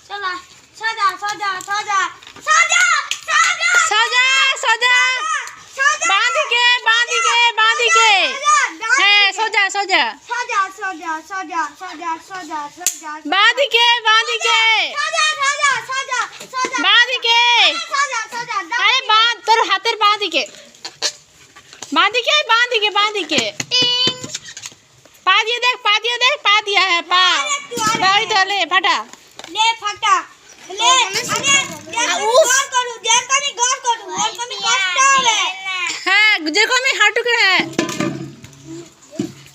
चला सजा सजा सजा सजा सजा सजा बांध के है सजा सजा सजा सजा सजा सजा सजा सजा बांध के सजा सजा सजा सजा बांध के सजा सजा अरे बांध तोर हाथेर बांध के पा दिया है पा भाई तो ले फटा ले फटा ले अरे गौर करू और कमी कष्ट आवे हाँ देखो मैं हाटू के है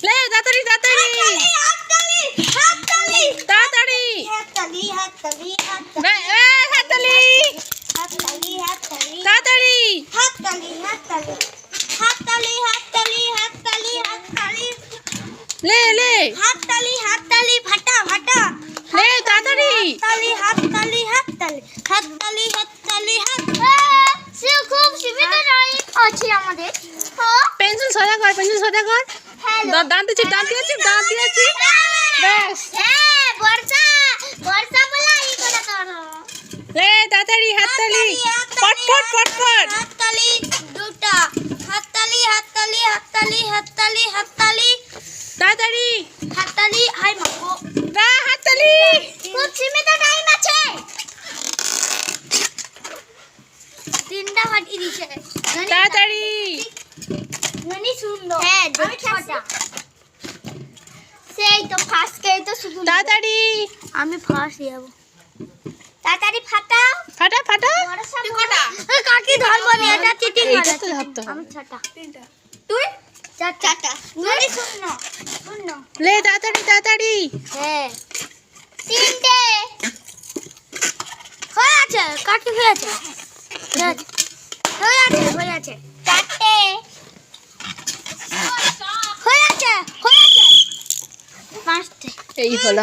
ले दातरी हाथ ताली दातरी हाथली ले हाथली फटा फटा ले दातरी हाथली সে খুব সুবিধা নাই আছে আমাদের পেন্সিল সোজা কর দাঁত দিয়েছি ব্যাস বর্ষা বলা ই করে করো ले दातरी हाथताली पट हाथताली দুটা हाथताली दातरी হাই মাগো रा हाथताली খুব সীমিত টাইম আছে তিনটা ফাটি দিছে दातरी ননি সুন্দর হ্যাঁ আমি ছটা সেই তো ফার্স্ট কে তো শুধু दातरी আমি ফার্স্ট যাব তাড়াতাড়ি ফাটাও फटा তুই কটা কাকি ধরবো না এটা চিটিং এইটা করে তো ধরতে হবে। আমি ছটা তুই চারটা ননি শূন্য ले दातरी হ্যাঁ তিনটে হয়েছে কাকি হয়েছে চারটে হয়েছে পাঁচটে এই হলো